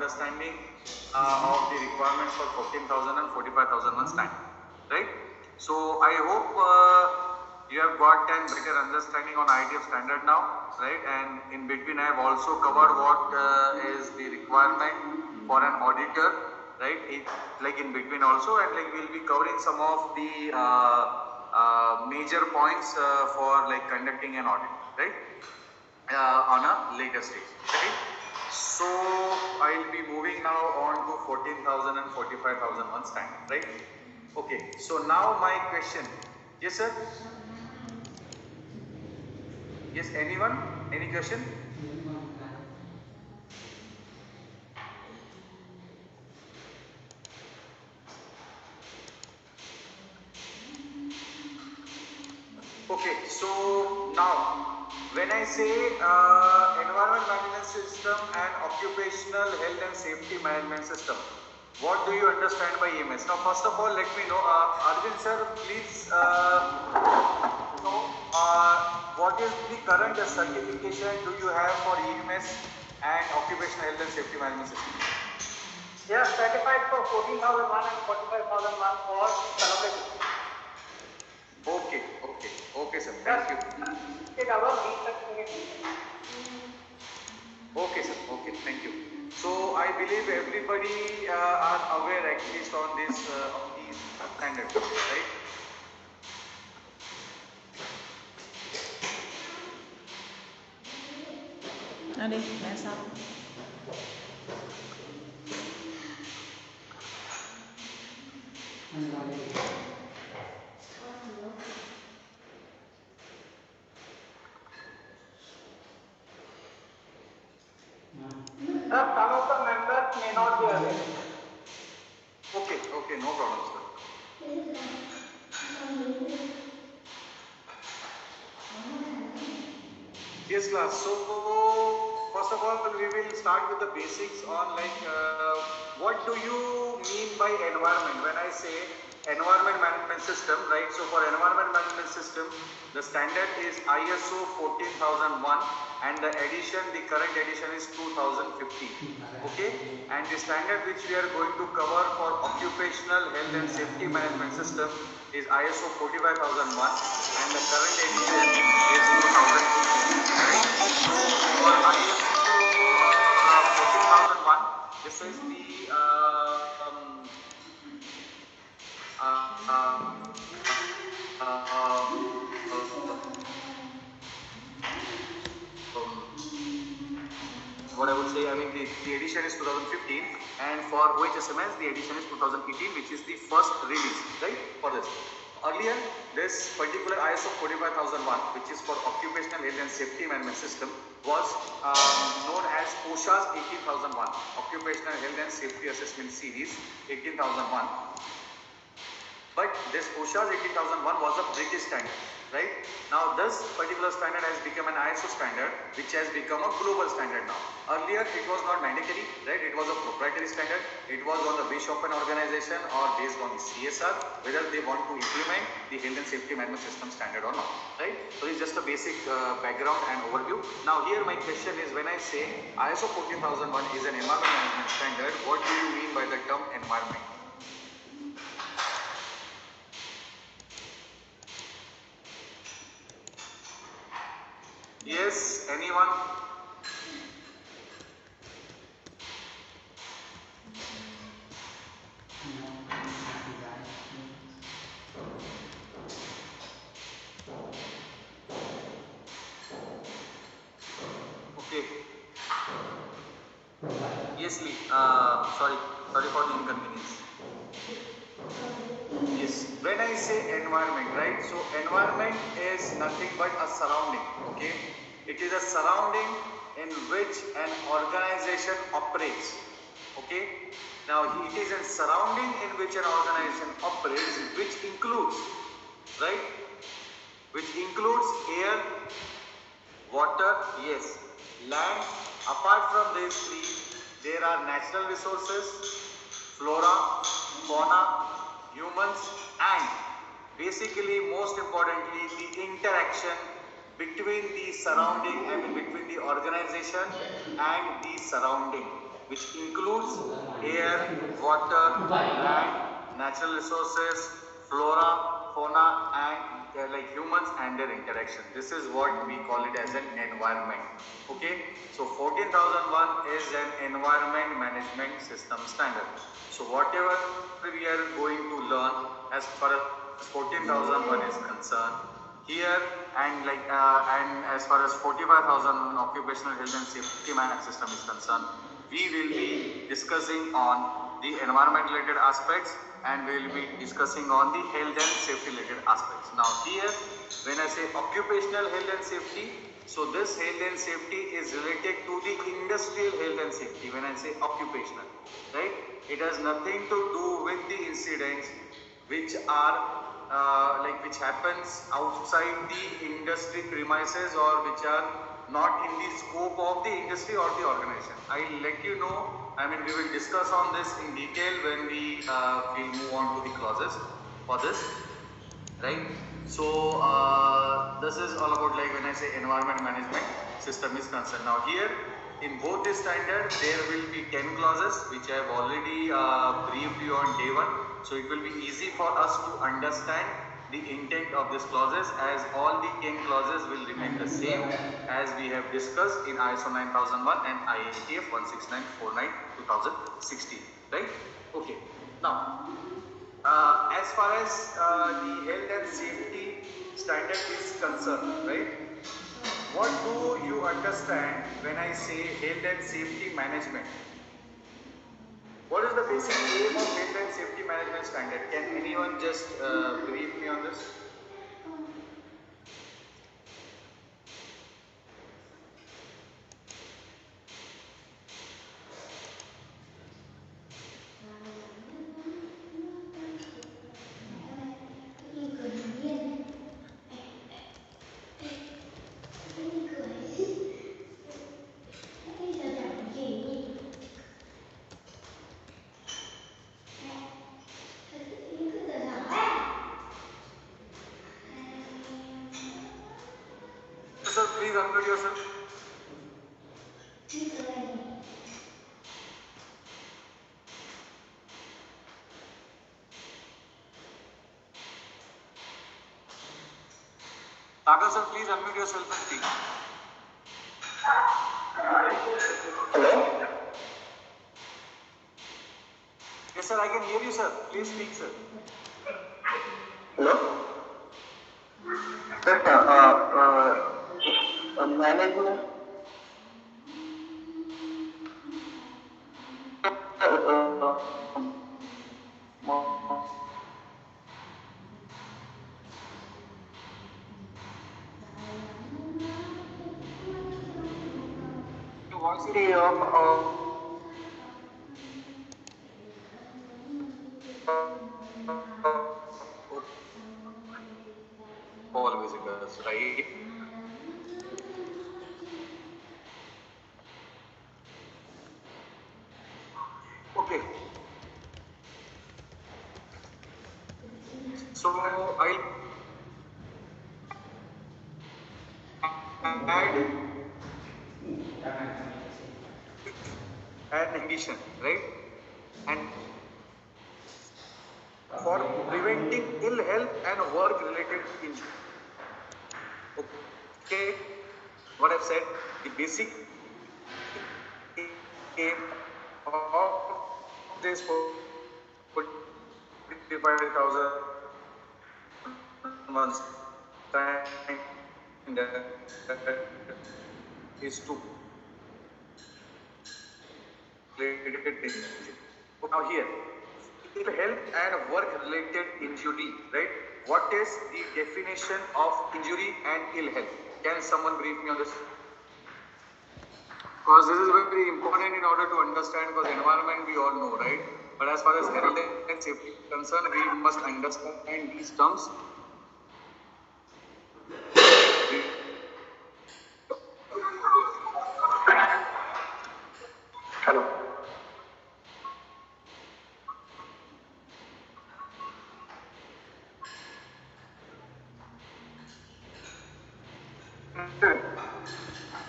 understanding of the requirements for 14,000 and 45,001 standard, right? So I hope you have got an better understanding on ITF standard now, right? And in between I have also covered what is the requirement for an auditor, right? Like in between also, and like we'll be covering some of the major points for like conducting an audit, right? On a later stage, right? So I'll be moving now on to 14,000 and 45,001 standard, right? Okay, so now my question, yes sir? Yes, anyone? Any question? Okay, so now when I say environment management system and occupational health and safety management system, what do you understand by EMS? Now first of all, let me know, Arvind sir, please know what is the current certification do you have for EMS and occupational health and safety management system? They are certified for 14,001 and 45,001 for collaboration. Okay sir, thank you. Okay sir, okay, thank you. So I believe everybody are aware at least on this of these standards, right? Đi, mẹ xong. Some of the members may not be aware. Okay, no problem sir. Yes class, so first of all we will start with the basics on like what do you mean by environment when I say environment management system, right? So for environment management system the standard is ISO 14001 and the current edition is 2015, okay? And the standard which we are going to cover for occupational health and safety management system is ISO 45001 and the current edition is 2015. For ISO 14001, this is the what I would say, I mean the edition is 2015 and for OHSMS the edition is 2018, which is the first release, right, for this. Earlier this particular ISO 45001, which is for occupational health and safety management system, was known as OSHA's 18001, Occupational Health and Safety Assessment Series 18001. But this OSHA's 18001 was a British standard, right? Now this particular standard has become an ISO standard, which has become a global standard now. Earlier it was not mandatory, right? It was a proprietary standard. It was on the wish of an organization or based on the CSR, whether they want to implement the health and safety management system standard or not, right? So it's just a basic background and overview. Now here my question is, when I say ISO 14001 is an environment management standard, what do you mean by the term environment? Yes, anyone? Okay. Yes, Lee. Sorry for the inconvenience. Yes, when I say environment, right? So environment is nothing but a surrounding, okay? It is a surrounding in which an organization operates, okay? Now it is a surrounding in which an organization operates, which includes, right? Which includes air, water, yes, land. Apart from these three, there are natural resources, flora, fauna, humans, and basically most importantly the interaction between the surrounding, I mean between the organization and the surrounding. which includes air, water, land, natural resources, flora, fauna, and like humans and their interaction. This is what we call it as an environment. Okay, so 14001 is an environment management system standard. So whatever we are going to learn as far as 14001 is concerned here, and as far as 45,000 occupational health and safety management system is concerned, we will be discussing on the environment related aspects, and we will be discussing on the health and safety related aspects. Now here, when I say occupational health and safety, so this health and safety is related to the industrial health and safety. When I say occupational, right, it has nothing to do with the incidents which are which happens outside the industry premises, or which are not in the scope of the industry or the organization. I'll let you know, I mean we will discuss on this in detail when we will move on to the clauses for this, right? So this is all about like when I say environment management system is concerned. Now here in both the standard there will be 10 clauses which I have already briefed you on day one. So it will be easy for us to understand the intent of these clauses, as all the 10 clauses will remain the same as we have discussed in ISO 9001 and IATF 16949/2016, right? Okay. Now as far as the health and safety standard is concerned, right? What do you understand when I say health and safety management? What is the basic aim of health and safety management standard? Can anyone just brief me on this? Sir, please unmute yourself. Sagar sir, please unmute yourself and speak. Hello? Yes sir, I can hear you sir. Please speak sir. Hello? Sir, management. Your voice is all visitors, right? Okay. So I'll add an ambition, right? And for preventing ill health and work related injury. Okay, what I've said, the basic aim of this 45,000 months is to related injury. Now here, ill health and work related injury, right? What is the definition of injury and ill health? Can someone brief me on this? Because this is very important in order to understand, because environment we all know, right? But as far as health and safety is concerned, we must understand these terms. Hello.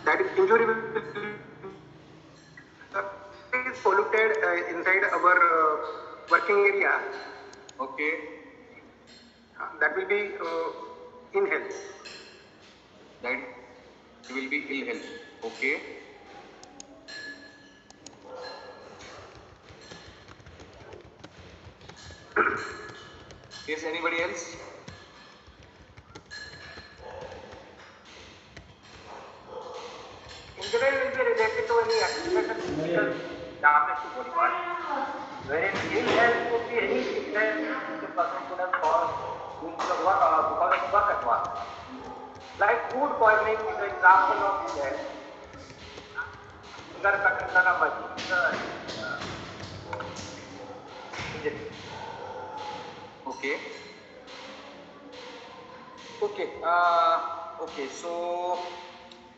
That is injury is polluted inside our working area, Okay. that will be inhaled. That will be ill health. Okay. Yes, anybody else? Injury will be related to any accident and physical damage to body part, wherein ill health could be any sickness the person could have caused due to the work, because of work at work. Like food poisoning is an example of ill health. Sugar cutting the number injury. Okay. Okay. Okay. So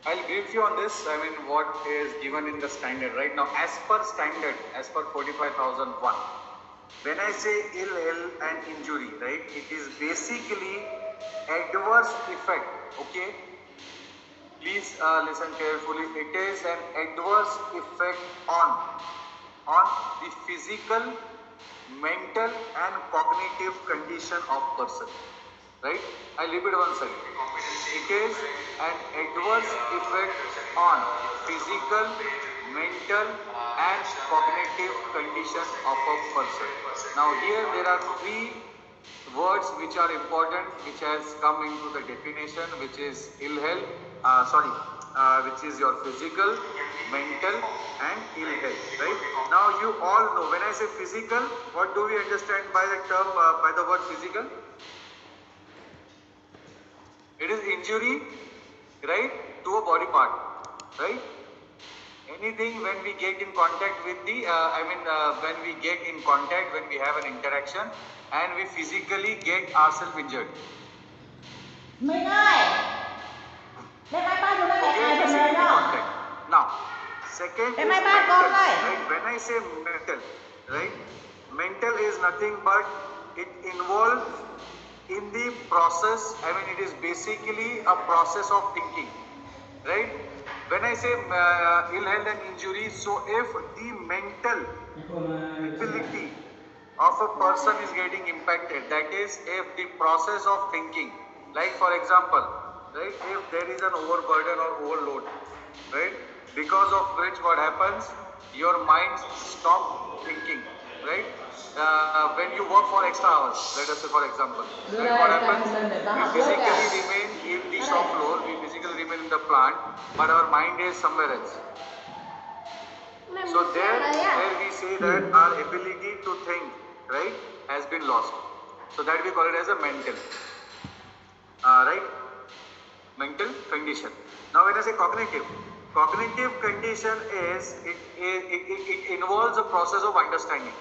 I'll brief you on this. I mean, what is given in the standard right now, as per standard, as per 45,001. When I say ill health and injury, right, it is basically adverse effect. Okay. Please listen carefully. It is an adverse effect on the physical, mental, and cognitive condition of person. Right? I'll repeat once again. It is an adverse effect on physical, mental, and cognitive condition of a person. Now here there are three words which are important, which has come into the definition, which is ill health, which is your physical, mental, and ill health. Right? Now you all know, when I say physical, what do we understand by the term, by the word physical? It is injury, right, to a body part, right? Anything when we get in contact with the, when we get in contact, when we have an interaction, and we physically get ourselves injured. Mình ơi, đem iPad xuống đây để Okay, cài phần mềm physical nhá. contact. Now, second Em is iPad mental. con đây. Right? When I say mental, right? Mental is nothing but it involves in the process. I mean, it is basically a process of thinking, right? When I say ill health and injury, so if the mental ability of a person is getting impacted, that is, if the process of thinking, like for example, right, if there is an overburden or overload, right, because of which what happens, your mind stop thinking, right? When you work for extra hours, let us say for example, right, what happens, we physically remain in the shop floor, we physically remain in the plant, but our mind is somewhere else. So there where we say that our ability to think, right, has been lost. So that we call it as a mental, right, mental condition. Now when I say cognitive condition is, it involves a process of understanding.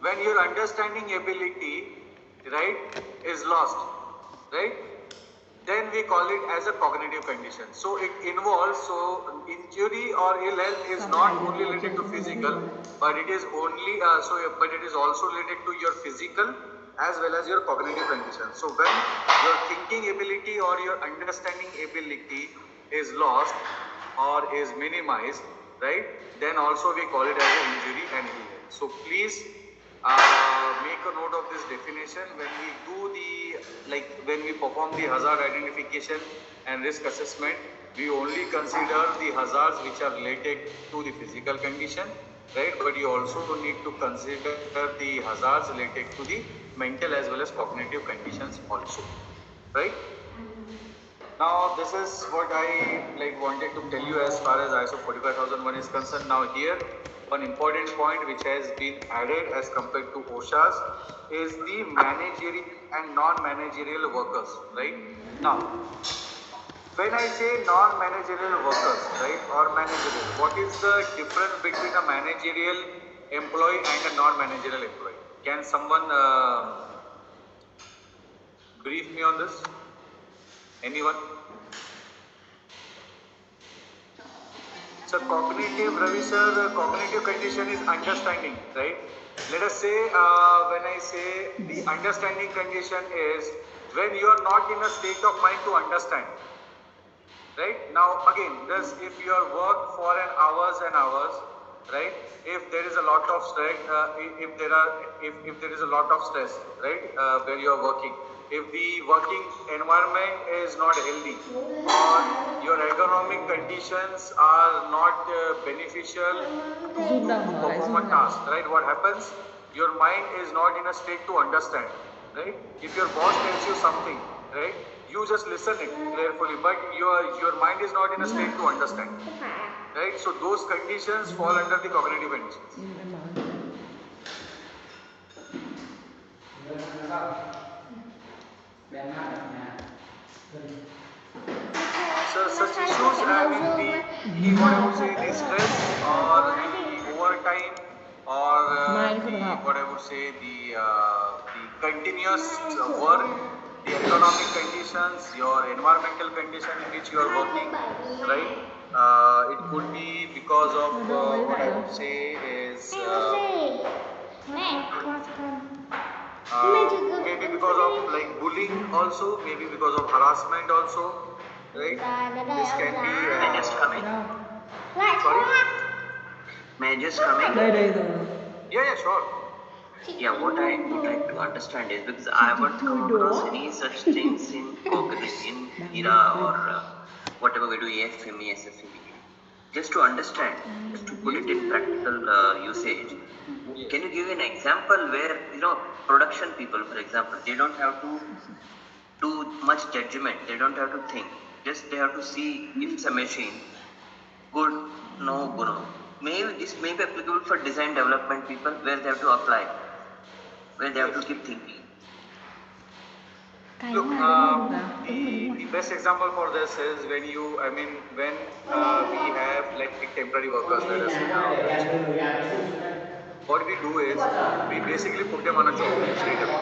When your understanding ability, right, is lost, right, then we call it as a cognitive condition. So it involves, so injury or ill health is not only related to physical, but it is only, but it is also related to your physical as well as your cognitive condition. So when your thinking ability or your understanding ability is lost or is minimized, right, then also we call it as an injury and ill health. So please make a note of this definition. When we do when we perform the hazard identification and risk assessment, we only consider the hazards which are related to the physical condition, right? But you also need to consider the hazards related to the mental as well as cognitive conditions also, right? Now this is what I wanted to tell you as far as ISO 45001 is concerned. Now here, one important point which has been added as compared to OSHA's is the managerial and non-managerial workers, right? Now, when I say non-managerial workers, right, or managerial, what is the difference between a managerial employee and a non-managerial employee? Can someone brief me on this? Anyone? So cognitive, Ravi sir, cognitive condition is understanding, right? Let us say, when I say the understanding condition is when you are not in a state of mind to understand, right? Now again, this if you are work for an hours and hours, right? If there is a lot of stress, if there is a lot of stress, right, where you are working, if the working environment is not healthy, or your economic conditions are not beneficial to perform a task, right? What happens? Your mind is not in a state to understand, right? If your boss tells you something, right, you just listen it carefully, but your mind is not in a state to understand, right? So those conditions fall under the cognitive conditions. So such issues, I mean the what I would say, the stress or the overtime or what I would say, the continuous work, the economic conditions, your environmental condition in which you are working, right? It could be because of what I would say is maybe because of like bullying also, maybe because of harassment also, right? This can be. May I just come in? Sorry? May I just come in? Yeah, sure. Yeah, what I would like to understand is because I haven't come across any such things in ERA or whatever we do, AFME, SFME. Just to understand, just to put it in practical usage, can you give an example where, production people, for example, they don't have to do much judgment, they don't have to think, just they have to see if it's a machine, good, no, good. Maybe this may be applicable for design development people where they have to apply, where they have to keep thinking. Look, the best example for this is when we have like temporary workers, let us say, in our organization. What we do is we basically put them on a job straight away,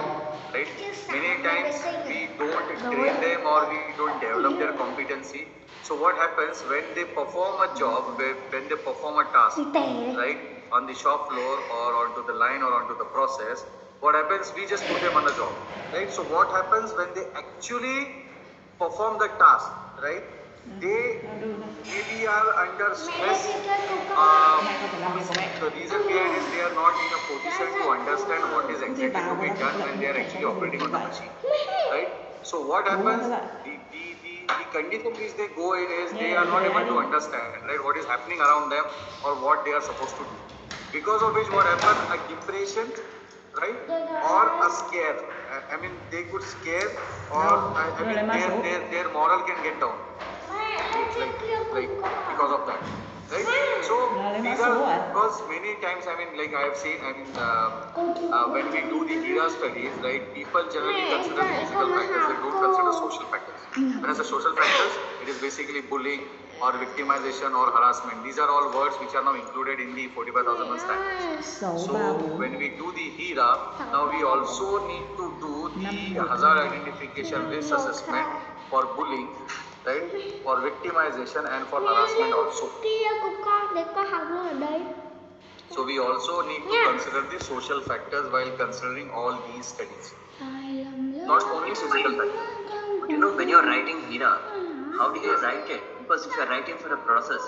right? Many times we don't train them or we don't develop their competency. So what happens when they perform a job, when they perform a task, right, on the shop floor or onto the line or onto the process, what happens? We just put them on the job, right? So what happens when they actually perform the task, right? They maybe are under stress. The reason behind is they are not in a position to understand what is exactly to be done when they are actually operating on the machine, right? So what happens? The condition which they go in is they are not able to understand, right, what is happening around them or what they are supposed to do. Because of which what happens? A depression, right, or a scare. They could scare, or their moral can get down, like because of that, right? So these are because many times I have seen when we do the ERA studies, right, people generally consider the physical factors, they don't consider social factors. Whereas the social factors, it is basically bullying or victimization or harassment. These are all words which are now included in the 45,001 standards. So when we do the HERA, now we also need to do the hazard identification risk assessment for bullying, right, for victimization and for harassment also. So we also need to consider the social factors while considering all these studies. Not only physical factors. But when you're writing HERA, how do you write it? Because if you're writing for a process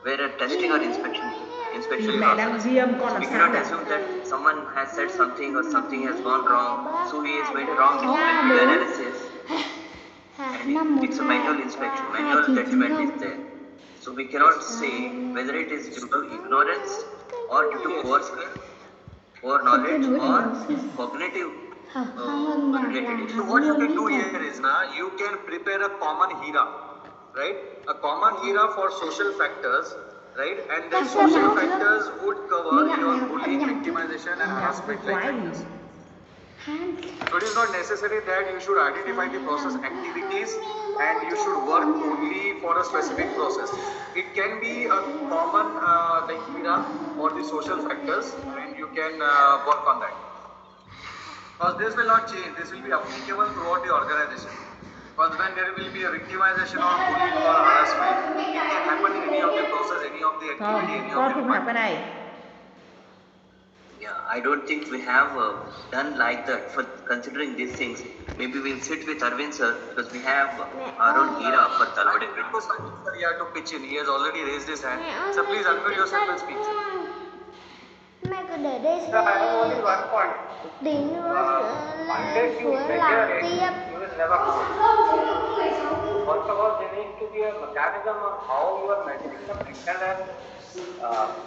where a testing or inspection process, we cannot assume that someone has said something or something has gone wrong, so he has made a wrong analysis. And it's a manual inspection, manual judgment is there. So we cannot say whether it is due to ignorance or due to coercion or knowledge or cognitive related issues. So what you can do here is you can prepare a common HERA, right? A common HERA for social factors, right? And then social factors would cover your bullying, victimization and harassment like factors. So it is not necessary that you should identify the process activities and you should work only for a specific process. It can be a common like HERA for the social factors, and you can work on that. Because this will not change, this will be applicable throughout the organization. Because when there will be a victimization or bullying or harassment, it can happen in any of the process, any of the activity, any of the department. Yeah, I don't think we have done like that for considering these things. Maybe we'll sit with Arvind sir because we have our own HERA for Talwade. Sir, he had to pitch in. He has already raised his hand. So please unmute yourself and speak. So I have only one point. Đến Unless you Suối measure làm it, tiếp. you will never know. First of all, there needs to be a mechanism on how you are measuring the mental and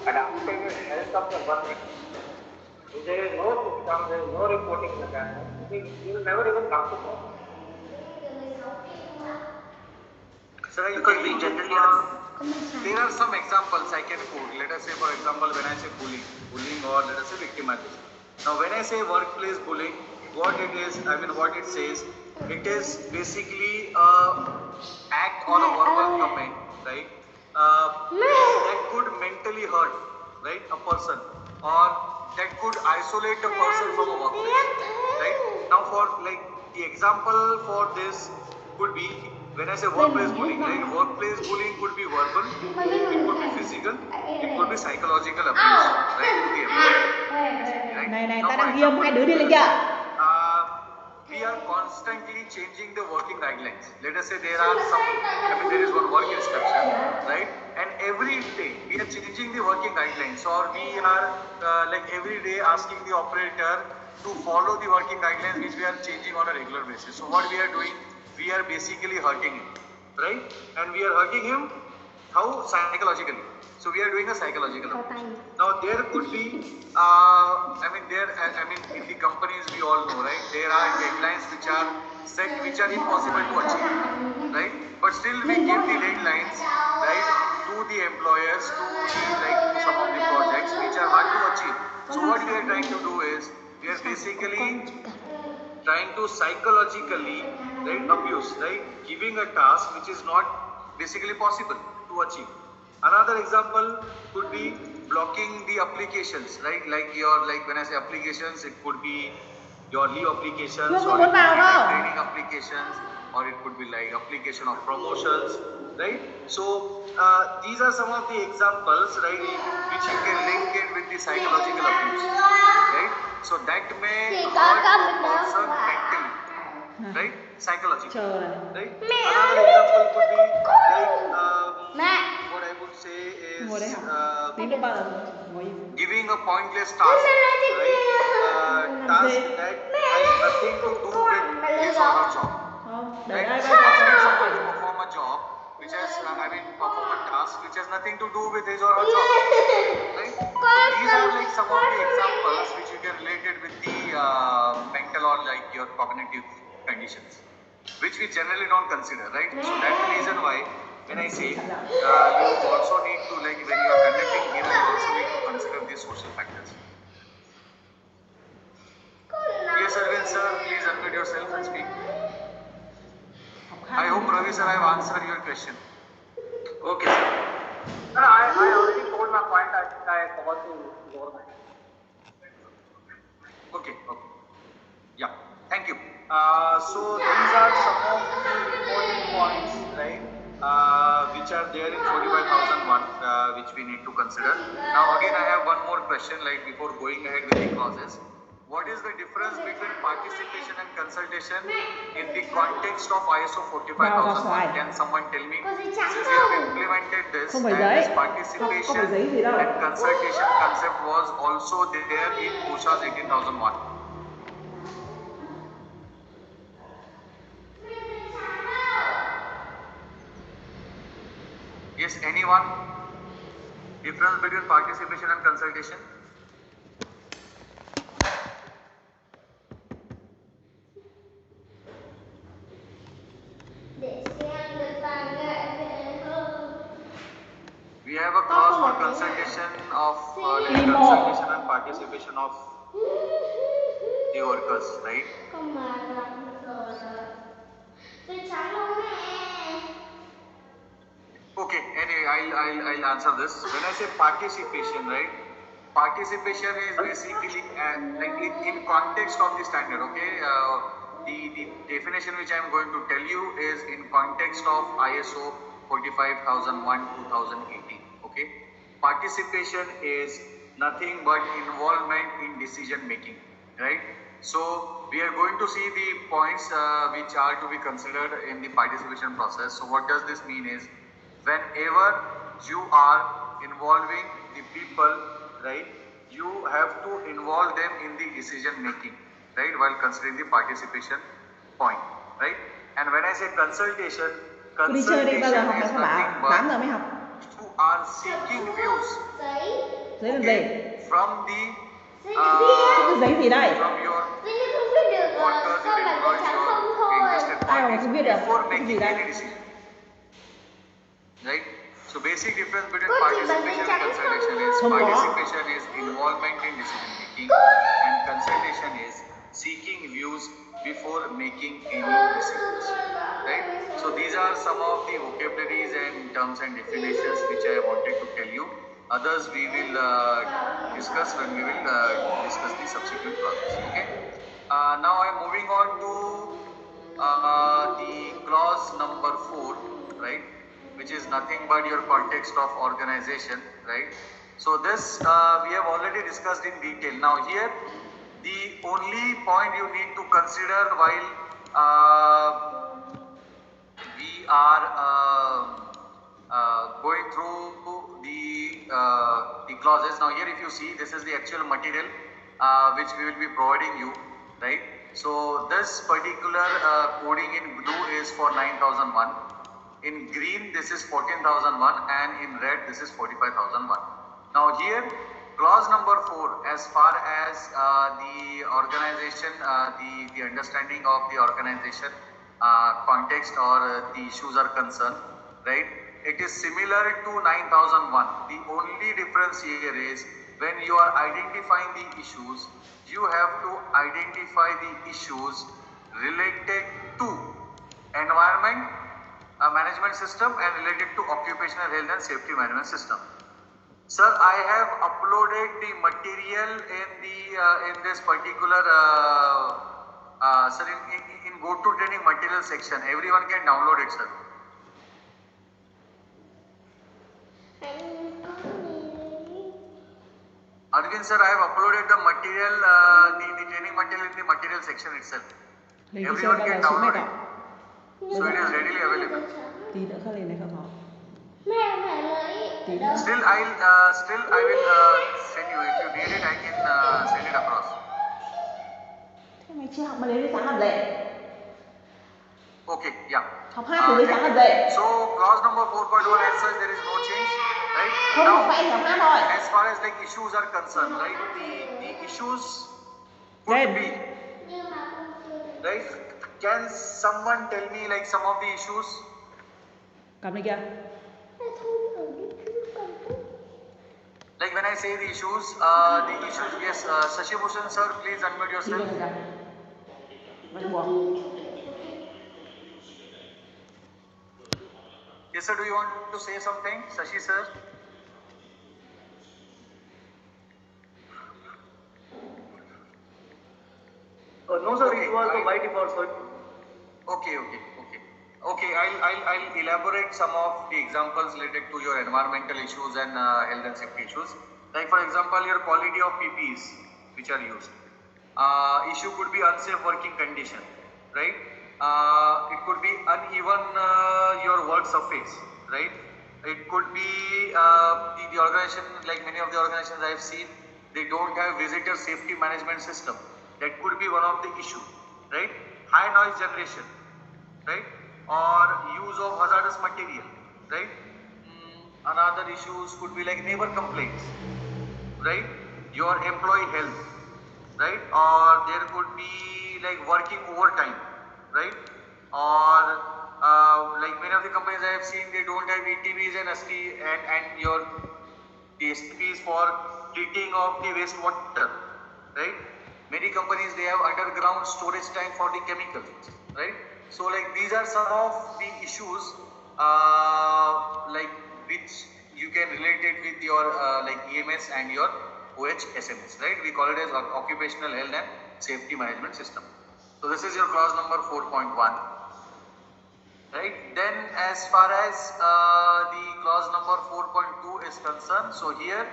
adaptive health of the worker. If there is no system, there is no reporting mechanism, you will never even come to know. Sir, Because we generally are. there are some examples I can quote. Let us say, for example, when I say bullying or let us say victimization. Now, when I say workplace bullying, what it is, I mean, what it says, it is basically a act or a verbal comment, right? That could mentally hurt, right, a person, or that could isolate a person from a workplace, right? Now, for like the example for this could be when I say workplace bullying, right? Workplace bullying could be verbal, it could be physical, it could be psychological abuse, right, to the employee. Basically, right? Này, Now, ta for đang ghi âm hai đứa đi lên kìa. we are constantly changing the working guidelines. Let us say there are there is one work instruction, right? And every day we are changing the working guidelines, or we are like every day asking the operator to follow the working guidelines which we are changing on a regular basis. So what we are doing, we are basically hurting him, right? And we are hurting him how? Psychologically. So we are doing a psychological approach. Now there could be, in the companies we all know, right? There are deadlines which are set, which are impossible to achieve, right? But still we give the deadlines, right, to the employers, to some of the projects which are hard to achieve. So what we are trying to do is, we are basically trying to psychologically, right, abuse, right, giving a task which is not basically possible to achieve. Another example could be blocking the applications, right? Like when I say applications, it could be your leave applications, or it could be like training applications, or it could be like application of promotions, right? So these are some of the examples, right, which you can link it with the psychological abuse, right? So that may hurt a person mentally, right? Psychologically, right? Another example could be like what I would say is giving a pointless task, right? Task that has nothing to do with his or her job. Right? So asking somebody to perform a job which has, perform a task which has nothing to do with his or her job. Right? So these are like some of the examples which you can relate it with the mental or like your cognitive conditions, which we generally don't consider, right? So that's the reason why when I say you also need to, like when you are conducting here, you also need to consider these social factors. Yes, Arvind sir, please unmute yourself and speak. I hope Ravi sir I have answered your question. Okay, sir. No, I already told my point. I forgot to lower my hand. Okay. Yeah, thank you. So these are some of the important points, right, which are there in 45,001, which we need to consider. Now again, I have one more question, like before going ahead with the clauses. What is the difference between participation and consultation in the context of ISO 45001? Can someone tell me? Since we have implemented this, and this participation and consultation concept was also there in OSHA's 18001. Yes, anyone? Difference between participation and consultation? We have a clause for consultation of consultation and participation of the workers, right? Okay, anyway, I'll answer this. When I say participation, right? Participation is basically like in context of the standard, okay? The definition which I am going to tell you is in context of ISO 45001:2018, okay? Participation is nothing but involvement in decision making, right? So we are going to see the points which are to be considered in the participation process. So what does this mean is, whenever you are involving the people, right, you have to involve them in the decision making, right, while considering the participation point, right? And when I say consultation, Cô đi chơi đi, bao giờ học consultation is bài các nothing bạn? 8 but giờ mới học. you are seeking views Giấy làm gì? from the Cái giấy gì đây? from your Không viết được workers, sao your mà giấy employees, trắng your không thôi. interested Ai mà parties không biết được? before Cái gì making đây? any decision, right? So basic difference between Cô chỉ bằng giấy participation and trắng consultation không is thôi. participation is involvement in decision making and consultation is seeking views before making any decisions, right? So these are some of the vocabularies and terms and definitions which I wanted to tell you. Others we will discuss when we will discuss the subsequent clauses. Okay. Now I am moving on to the clause number 4, right, which is nothing but your context of organization, right? So this we have already discussed in detail. Now here the only point you need to consider while we are going through the clauses. Now here if you see, this is the actual material which we will be providing you, right? So this particular coding in blue is for 9001, in green this is 14001, and in red this is 45001. Now here clause number 4, as far as the organization, the understanding of the organization context or the issues are concerned, right, it is similar to 9001. The only difference here is when you are identifying the issues, you have to identify the issues related to environment management system and related to occupational health and safety management system. Sir, I have uploaded the material in the in this particular sir, in go to training material section. Everyone can download it, sir. Arvind sir, I have uploaded the material, the training material in the material section itself. Lấy cái Everyone xe can bao giờ xuống mẹ download đọc. it. So it is readily available. Tí nữa khác lên này không học. Mẹ lấy Tí nữa. Still I will send you. If you need it, I can send it across. Thế mày chưa học mà lấy giấy trắng làm gì? Okay, yeah. Học 2 từ giấy trắng làm gì? So clause number 4.1 as such there is no change, right? Không học vậy học 2 thôi. As far as like issues are concerned, right? The issues could Then. be, right? Can someone tell me like some of the issues? Cầm đi kia. Like when I say the issues, yes, Shashi Bhushan sir, please unmute Đi yourself. lên này kìa. Mày buộc. Yes sir, do you want to say something, Shashi sir? No, sir, Okay, it was the I- by default, sir. Okay. I'll elaborate some of the examples related to your environmental issues and health and safety issues. Like for example, your quality of PPEs which are used. Issue could be unsafe working condition, right? It could be uneven your work surface, right? It could be the organization, like many of the organizations I have seen, they don't have visitor safety management system. That could be one of the issue, right? High noise generation, right? Or use of hazardous material, right? Another issues could be like neighbor complaints, right? Your employee health, right? Or there could be like working overtime, right? Or like many of the companies I have seen, they don't have ETBs and ST and your STPs for treating of the wastewater, right? Many companies, they have underground storage tank for the chemicals, right? So like these are some of the issues like which you can relate it with your like EMS and your OHSMS, right? We call it as occupational health and safety management system. So this is your clause number 4.1, right? Then as far as the clause number 4.2 is concerned, so here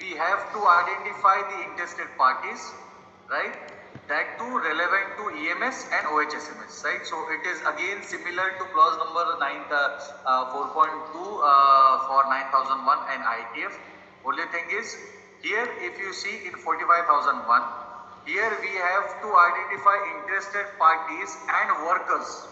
we have to identify the interested parties, right? That too relevant to EMS and OHSMS, right? So it is again similar to clause number 4.2 for 9001 and ITF. Only thing is Here, if you see in 45,001, here we have to identify interested parties and workers.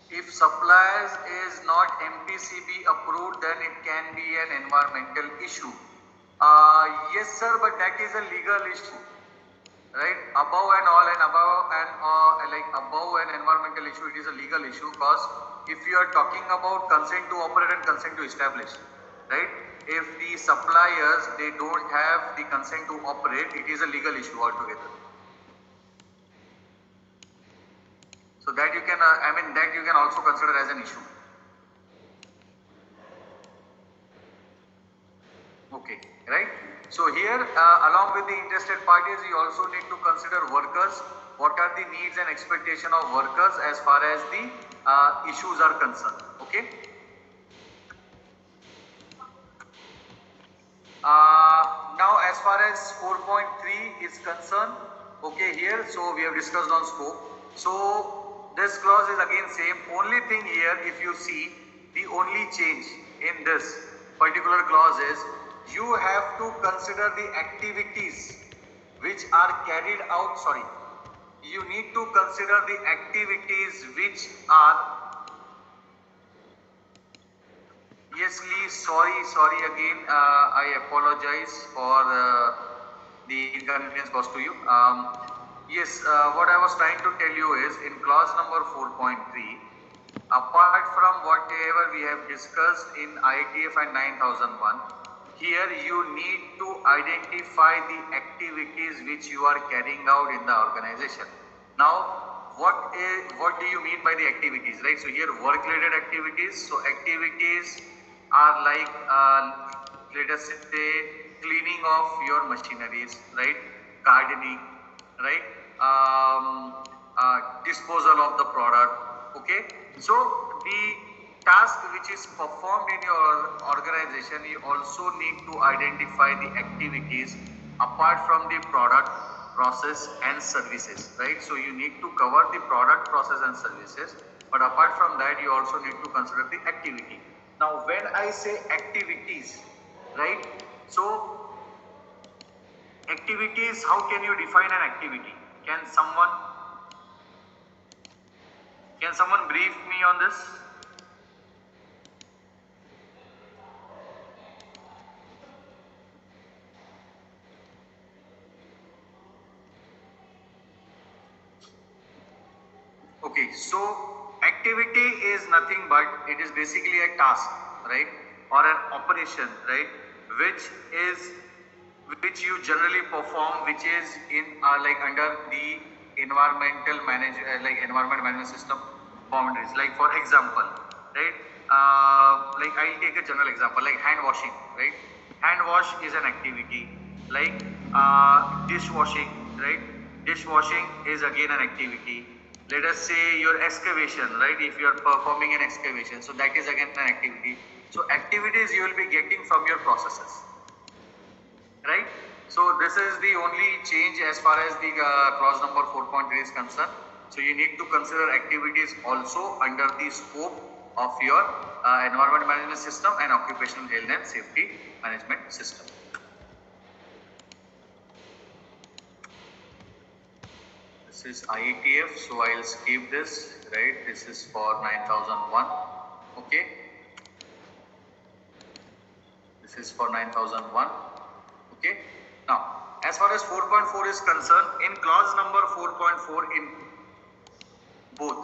If suppliers is not MPCB approved, then it can be an environmental issue. Yes, sir, but that is a legal issue, right? Above an environmental issue, it is a legal issue, because if you are talking about consent to operate and consent to establish, right? If the suppliers, they don't have the consent to operate, it is a legal issue altogether. So that you can, that you can also consider as an issue. Okay, right? So here, along with the interested parties, you also need to consider workers. What are the needs and expectation of workers as far as the issues are concerned? Okay. Now, as far as 4.3 is concerned, okay, here, so we have discussed on scope. So this clause is again same. Only thing here, if you see, the only change in this particular clause is you have to consider the activities which are carried out. Sorry, you need to consider the activities which are. Yes, Lee, sorry again. I apologize for the inconvenience caused to you. Yes, what I was trying to tell you is in clause number 4.3, apart from whatever we have discussed in IATF and 9001, here you need to identify the activities which you are carrying out in the organization. Now, what do you mean by the activities, right? So here work related activities. So activities are like, let us say, cleaning of your machineries, right? Gardening, right? Disposal of the product, okay? So the task which is performed in your organization, you also need to identify the activities apart from the product, process and services, right? So you need to cover the product, process and services, but apart from that, you also need to consider the activity. Now, when I say activities, right? So activities, how can you define an activity? Can someone brief me on this? Okay, so activity is nothing but it is basically a task, right, or an operation, right, which you generally perform, which is in like under the environment management system boundaries. Like for example, right, like I'll take a general example like hand washing, right? Hand wash is an activity. Like dishwashing, right? Dishwashing is again an activity. Let us say your excavation, right? If you are performing an excavation, so that is again an activity. So activities you will be getting from your processes, right? So this is the only change as far as the clause number 4.3 is concerned. So you need to consider activities also under the scope of your environment management system and occupational health and safety management system. This is IATF, so I'll skip this, right? This is for 9001, okay? This is for 9001, okay? Now, as far as 4.4 is concerned, in clause number 4.4 in both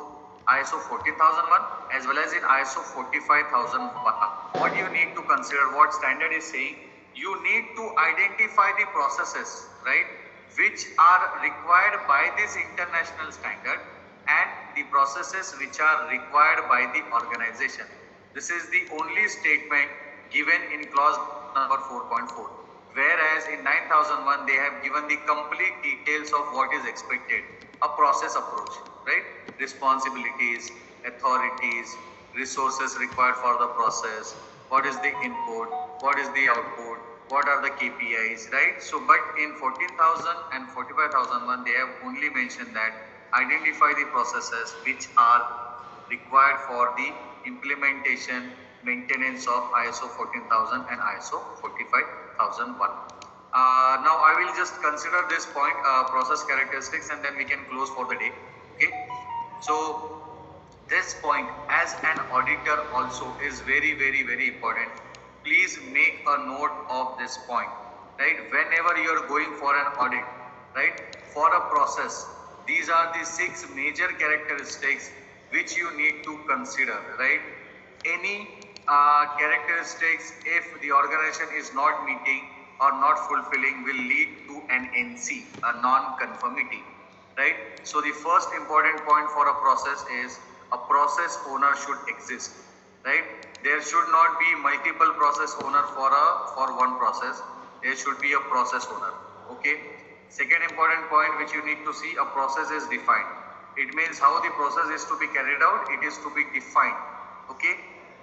ISO 14001 as well as in ISO 45001, what you need to consider, what standard is saying, you need to identify the processes, right, which are required by this international standard and the processes which are required by the organization. This is the only statement given in clause number 4.4. Whereas in 9001, they have given the complete details of what is expected, a process approach, right? Responsibilities, authorities, resources required for the process, what is the input, what is the output, what are the KPIs, right? So, but in 14,000 and 45,001, they have only mentioned that identify the processes which are required for the implementation maintenance of ISO 14000 and ISO 45001. Now I will just consider this point, process characteristics, and then we can close for the day. Okay. So this point as an auditor also is very important. Please make a note of this point, right? Whenever you are going for an audit, right, for a process, these are the 6 major characteristics which you need to consider, right? Any characteristics, if the organization is not meeting or not fulfilling, will lead to an NC, a non-conformity, right? So the first important point for a process is a process owner should exist, right? There should not be multiple process owner for one process. There should be a process owner. Okay. Second important point which you need to see, a process is defined. It means how the process is to be carried out. It is to be defined. Okay.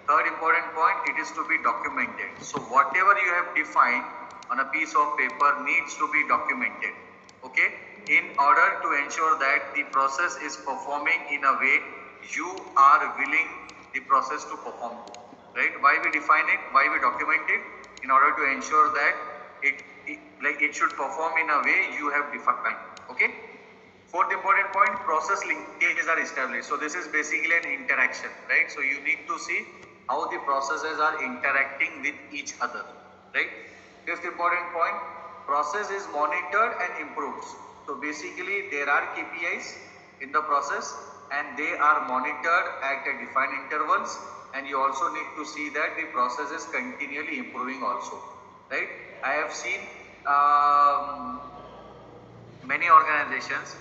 Third important point, it is to be documented. So whatever you have defined on a piece of paper needs to be documented. Okay. In order to ensure that the process is performing in a way you are willing the process to perform, right? Why we define it, why we document it? In order to ensure that it should perform in a way you have defined. Okay. Fourth important point, process linkages are established. So this is basically an interaction, right? So you need to see how the processes are interacting with each other, right? Fifth important point, process is monitored and improved. So basically there are KPIs in the process and they are monitored at a defined intervals, and you also need to see that the process is continually improving also, right? I have seen many organizations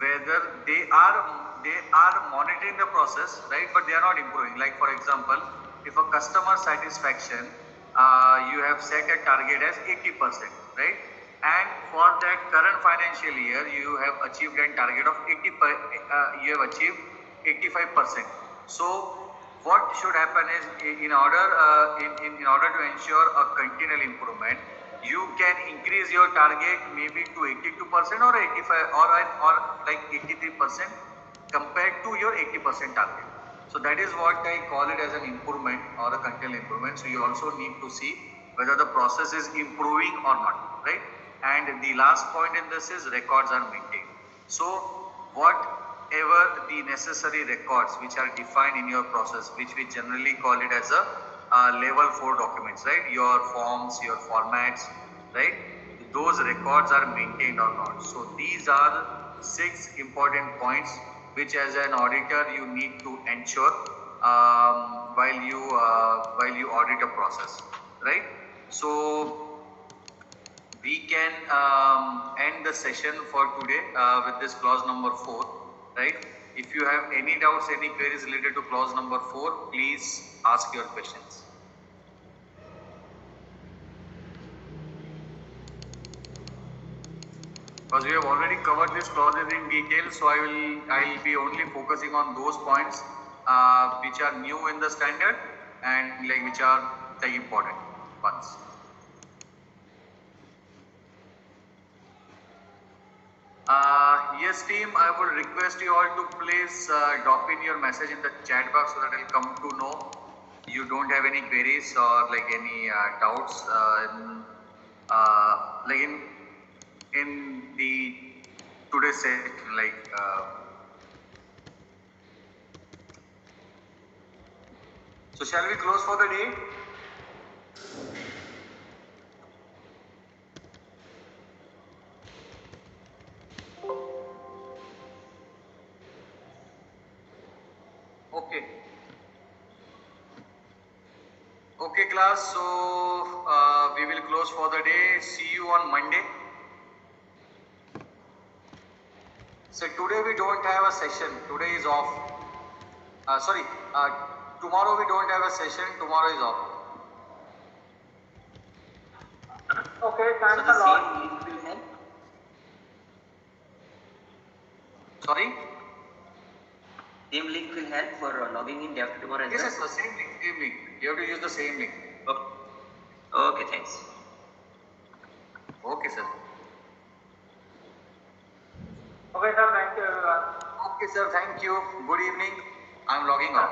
whether they are monitoring the process, right, but they are not improving. Like for example, if a customer satisfaction you have set a target as 80%, right, and for that current financial year you have achieved a target of 80%, you have achieved 85%. So what should happen is, in order to ensure a continual improvement, you can increase your target maybe to 82% or 85 or like 83% compared to your 80% target. So that is what I call it as an improvement or a continual improvement. So you also need to see whether the process is improving or not, right? And the last point in this is records are maintained. So whatever the necessary records which are defined in your process, which we generally call it as a level 4 documents, right? Your forms, your formats, right? Those records are maintained or not. So these are 6 important points which as an auditor you need to ensure while you audit a process, right? So we can end the session for today with this clause number 4, right? If you have any doubts, any queries related to clause number 4, please ask your questions. Because we have already covered these clauses in detail, so I will be only focusing on those points which are new in the standard and like which are the important ones. Yes team, I would request you all to please drop in your message in the chat box so that I'll come to know you don't have any queries or like any doubts like in the today's session, like so shall we close for the day? Okay. Okay class, so we will close for the day. See you on Monday. So today we don't have a session. Today is off. Tomorrow we don't have a session. Tomorrow is off. Okay, thanks So a the lot. same link will help. Sorry? Same link will help for logging in day after tomorrow as Yes, well. yes, the same link. You have to use the same link. Okay, thanks. Okay, sir. Okay, sir, thank you everyone. Okay, sir. Thank you. Good evening. I'm logging off.